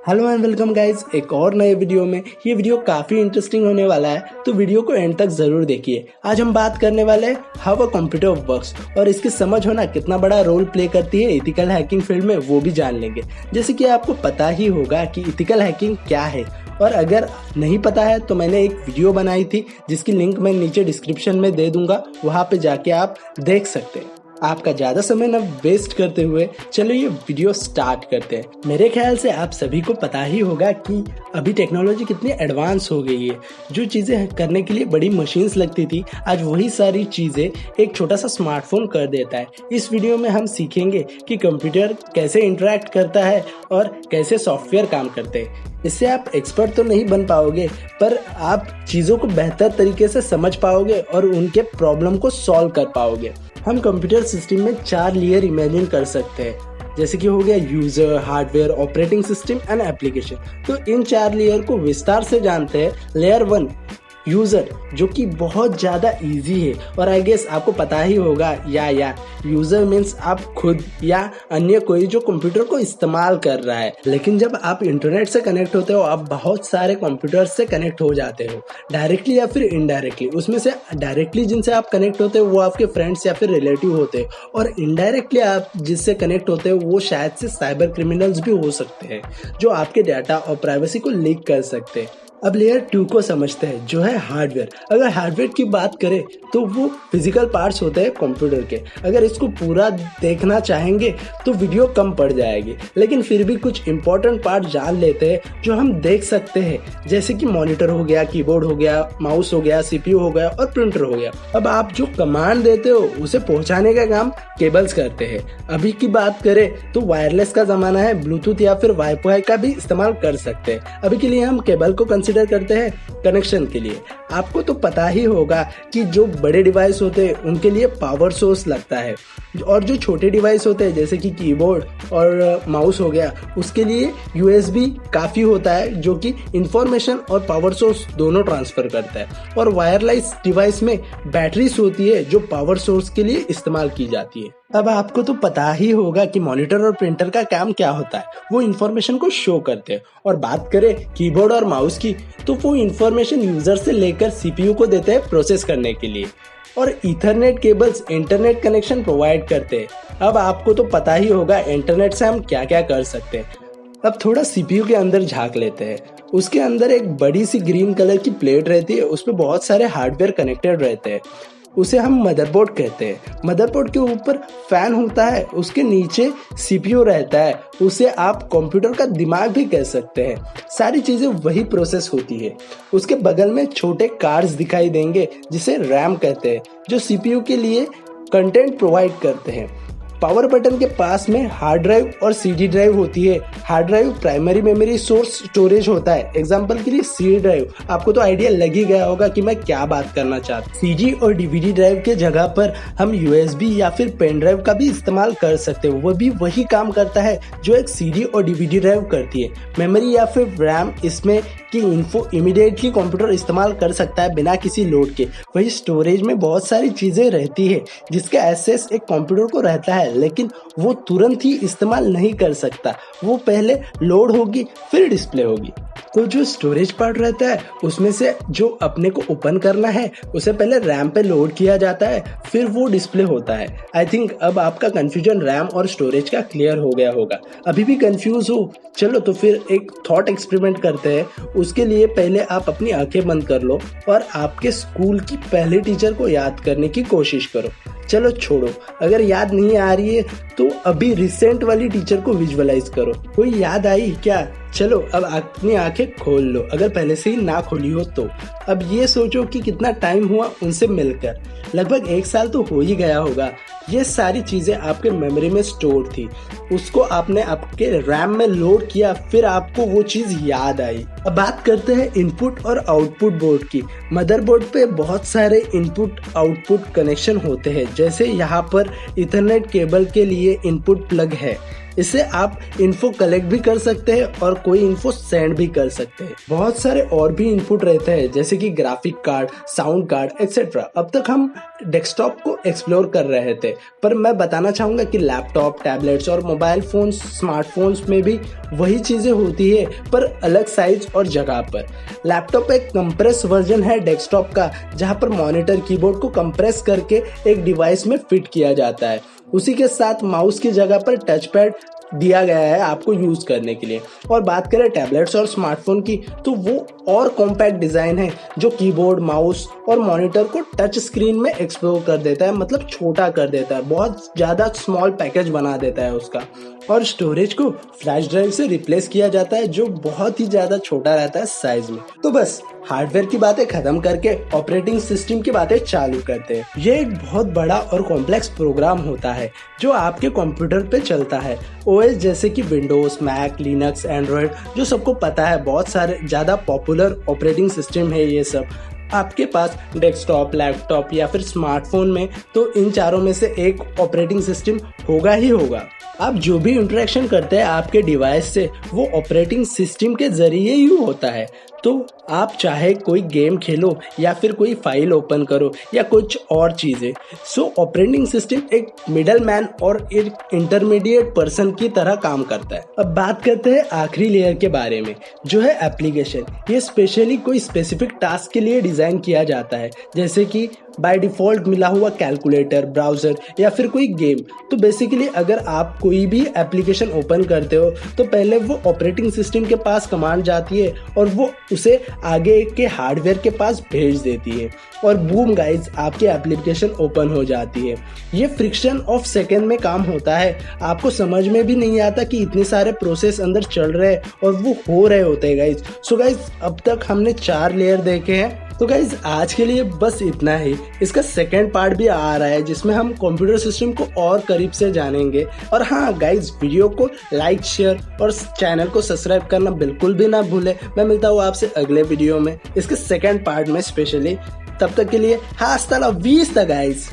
Hello and welcome guys एक और नए वीडियो में। ये वीडियो काफ़ी इंटरेस्टिंग होने वाला है, तो वीडियो को एंड तक ज़रूर देखिए। आज हम बात करने वाले हैं हाउ अ कंप्यूटर वर्क्स और इसकी समझ होना कितना बड़ा रोल प्ले करती है इथिकल हैकिंग फील्ड में, वो भी जान लेंगे। जैसे कि आपको पता ही होगा कि इथिकल हैकिंग क्या है, और अगर नहीं पता है तो मैंने एक वीडियो बनाई थी जिसकी लिंक मैं नीचे डिस्क्रिप्शन में दे दूंगा, वहाँ पे जाके आप देख सकते हैं। आपका ज़्यादा समय न वेस्ट करते हुए चलो ये वीडियो स्टार्ट करते हैं। मेरे ख्याल से आप सभी को पता ही होगा कि अभी टेक्नोलॉजी कितनी एडवांस हो गई है। जो चीज़ें करने के लिए बड़ी मशीन्स लगती थी, आज वही सारी चीज़ें एक छोटा सा स्मार्टफोन कर देता है। इस वीडियो में हम सीखेंगे कि कंप्यूटर कैसे इंटरेक्ट करता है और कैसे सॉफ्टवेयर काम करते हैं। इससे आप एक्सपर्ट तो नहीं बन पाओगे, पर आप चीज़ों को बेहतर तरीके से समझ पाओगे और उनके प्रॉब्लम को सॉल्व कर पाओगे। हम कंप्यूटर सिस्टम में 4 लेयर इमेजिन कर सकते हैं, जैसे कि हो गया user, hardware, operating system and application. तो इन 4 लेयर को विस्तार से जानते हैं। लेयर 1 यूज़र, जो कि बहुत ज़्यादा इजी है, और आई गेस आपको पता ही होगा या यूज़र मीन्स आप खुद या अन्य कोई जो कंप्यूटर को इस्तेमाल कर रहा है। लेकिन जब आप इंटरनेट से कनेक्ट होते हो, आप बहुत सारे कंप्यूटर से कनेक्ट हो जाते हो, डायरेक्टली या फिर इनडायरेक्टली। उसमें से डायरेक्टली जिनसे आप कनेक्ट होते हो वो आपके फ्रेंड्स या फिर रिलेटिव होते हैं, और इनडायरेक्टली आप जिससे कनेक्ट होते हो वो शायद से साइबर क्रिमिनल्स भी हो सकते हैं, जो आपके डाटा और प्राइवेसी को लीक कर सकते हैं। अब लेयर 2 को समझते हैं, जो है हार्डवेयर। अगर हार्डवेयर की बात करें तो वो फिजिकल पार्ट्स होते हैं कंप्यूटर के। अगर इसको पूरा देखना चाहेंगे तो वीडियो कम पड़ जाएगी, लेकिन फिर भी कुछ इंपॉर्टेंट पार्ट जान लेते हैं जो हम देख सकते हैं, जैसे कि मॉनिटर हो गया, कीबोर्ड हो गया, माउस हो गया, सीपीयू हो गया और प्रिंटर हो गया। अब आप जो कमांड देते हो उसे पहुंचाने का काम केबल्स करते हैं। अभी की बात करें तो वायरलेस का जमाना है, ब्लूटूथ या फिर वाईफाई का भी इस्तेमाल कर सकते हैं। अभी के लिए हम केबल को कंसिडर करते हैं कनेक्शन के लिए। आपको तो पता ही होगा कि जो बड़े डिवाइस होते हैं उनके लिए पावर सोर्स लगता है, और जो छोटे डिवाइस होते हैं जैसे कि कीबोर्ड और माउस हो गया, उसके लिए यूएसबी काफ़ी होता है, जो कि इंफॉर्मेशन और पावर सोर्स दोनों ट्रांसफ़र करता है। और वायरलेस डिवाइस में बैटरीज होती है जो पावर सोर्स के लिए इस्तेमाल की जाती है। अब आपको तो पता ही होगा कि मॉनिटर और प्रिंटर का काम क्या होता है, वो इंफॉर्मेशन को शो करते हैं। और बात करें कीबोर्ड और माउस की, तो वो इंफॉर्मेशन यूजर से लेकर सीपीयू को देते हैं प्रोसेस करने के लिए। और Ethernet cables internet connection provide करते हैं। अब आपको तो पता ही होगा इंटरनेट से हम क्या क्या कर सकते हैं। अब थोड़ा सीपीयू के अंदर झांक लेते हैं। उसके अंदर एक बड़ी सी ग्रीन कलर की प्लेट रहती है, उसमें बहुत सारे हार्डवेयर कनेक्टेड रहते हैं। उसे हम मदरबोर्ड कहते हैं। मदरबोर्ड के ऊपर फैन होता है, उसके नीचे सीपीयू रहता है, उसे आप कंप्यूटर का दिमाग भी कह सकते हैं। सारी चीज़ें वही प्रोसेस होती है। उसके बगल में छोटे कार्ड्स दिखाई देंगे जिसे रैम कहते हैं, जो सीपीयू के लिए कंटेंट प्रोवाइड करते हैं। पावर बटन के पास में हार्ड ड्राइव और सीडी ड्राइव होती है। Hard drive primary memory source storage होता है, एग्जांपल के लिए सी ड्राइव। आपको तो आइडिया लग ही गया होगा कि मैं क्या बात करना चाहता हूँ। सीडी और डीवीडी ड्राइव के जगह पर हम यूएसबी या फिर पेन ड्राइव का भी इस्तेमाल कर सकते हैं। वो भी वही काम करता है जो एक सीडी और डीवीडी ड्राइव करती है। मेमोरी या फिर रैम इसमें की इन्फो इमीडिएटली कंप्यूटर इस्तेमाल कर सकता है बिना किसी लोड के। वही स्टोरेज में बहुत सारी चीज़ें रहती है जिसका एक्सेस एक कंप्यूटर को रहता है, लेकिन वो तुरंत ही इस्तेमाल नहीं कर सकता। वो पहले लोड होगी फिर डिस्प्ले होगी। तो जो स्टोरेज पार्ट रहता है उसमें से जो अपने को ओपन करना है उसे पहले रैम पे लोड किया जाता है, फिर वो डिस्प्ले होता है। आई थिंक अब आपका कंफ्यूजन रैम और स्टोरेज का क्लियर हो गया होगा। अभी भी कंफ्यूज हो? चलो तो फिर एक थॉट एक्सपेरिमेंट करते हैं। उसके लिए पहले आप अपनी आंखें बंद कर लो और आपके स्कूल की पहले टीचर को याद करने की कोशिश करो। चलो छोड़ो, अगर याद नहीं आ रही है तो अभी रिसेंट वाली टीचर को विजुअलाइज करो। कोई याद आई क्या? चलो अब अपनी आंखें खोल लो, अगर पहले से ही ना खोली हो तो। अब ये सोचो कि कितना टाइम हुआ उनसे मिलकर। लगभग 1 साल तो हो ही गया होगा। ये सारी चीज़ें आपके मेमोरी में स्टोर थी, उसको आपने आपके रैम में लोड किया, फिर आपको वो चीज़ याद आई। अब बात करते हैं इनपुट और आउटपुट बोर्ड की। मदरबोर्ड पे बहुत सारे इनपुट आउटपुट कनेक्शन होते हैं, जैसे यहाँ पर ईथरनेट केबल के लिए इनपुट प्लग है, इससे आप इन्फो कलेक्ट भी कर सकते हैं और कोई इन्फो सेंड भी कर सकते हैं। बहुत सारे और भी इनपुट रहते हैं जैसे कि graphic card, sound card etcetera. अब तक हम डेस्कटॉप को एक्सप्लोर कर रहे थे, पर मैं बताना चाहूंगा कि लैपटॉप, टैबलेट्स और मोबाइल फोन्स, स्मार्टफोन्स में भी वही चीजें होती है पर अलग साइज और जगह पर। लैपटॉप एक कंप्रेस वर्जन है डेस्कटॉप का, जहां पर मॉनिटर, कीबोर्ड को कंप्रेस करके एक डिवाइस में फिट किया जाता है। उसी के साथ माउस की जगह पर टच पैड दिया गया है आपको यूज करने के लिए। और बात करें टैबलेट्स और स्मार्टफोन की, तो वो और कॉम्पैक्ट डिजाइन है जो कीबोर्ड, माउस और मॉनिटर को टच स्क्रीन में एक्सप्लोर कर देता है, मतलब छोटा कर देता है, बहुत ज्यादा स्मॉल पैकेज बना देता है उसका। और स्टोरेज को फ्लैश ड्राइव से रिप्लेस किया जाता है जो बहुत ही ज्यादा छोटा रहता है साइज में। तो बस हार्डवेयर की बातें खत्म करके ऑपरेटिंग सिस्टम की बातें चालू करते हैं। ये एक बहुत बड़ा और कॉम्प्लेक्स प्रोग्राम होता है जो आपके कंप्यूटर पे चलता है। ओएस जैसे कि विंडोज, मैक, लिनक्स, एंड्रॉयड, जो सबको पता है बहुत सारे ज्यादा पॉपुलर ऑपरेटिंग सिस्टम है ये सब। आपके पास डेस्कटॉप, लैपटॉप या फिर स्मार्टफोन में तो इन चारों में से एक ऑपरेटिंग सिस्टम होगा ही होगा। आप जो भी इंटरेक्शन करते हैं आपके डिवाइस से वो ऑपरेटिंग सिस्टम के जरिए ही होता है। तो आप चाहे कोई गेम खेलो या फिर कोई फाइल ओपन करो या कुछ और चीजें, सो ऑपरेटिंग सिस्टम एक मिडल मैन और एक इंटरमीडिएट पर्सन की तरह काम करता है। अब बात करते हैं आखिरी लेयर के बारे में जो है एप्लीकेशन। ये स्पेशली कोई स्पेसिफिक टास्क के लिए डिजाइन किया जाता है, जैसे कि बाय डिफॉल्ट मिला हुआ कैलकुलेटर, ब्राउजर या फिर कोई गेम। तो बेसिकली अगर आप कोई भी एप्लीकेशन ओपन करते हो तो पहले वो ऑपरेटिंग सिस्टम के पास कमांड जाती है और वो उसे आगे के हार्डवेयर के पास भेज देती है और बूम गाइज, आपकी एप्लीकेशन ओपन हो जाती है। ये फ्रिक्शन ऑफ सेकेंड में काम होता है। आपको समझ में भी नहीं आता कि इतने सारे प्रोसेस अंदर चल रहे हैं और वो हो रहे होते हैं गाइज। सो गाइज, अब तक हमने 4 लेयर देखे हैं। तो गाइज आज के लिए बस इतना ही। इसका सेकेंड पार्ट भी आ रहा है जिसमें हम कंप्यूटर सिस्टम को और करीब से जानेंगे। और हाँ गाइज, वीडियो को लाइक, शेयर और चैनल को सब्सक्राइब करना बिल्कुल भी ना भूले। मैं मिलता हूँ आपसे अगले वीडियो में इसके सेकेंड पार्ट में स्पेशली। तब तक के लिए hasta la vista गाइज।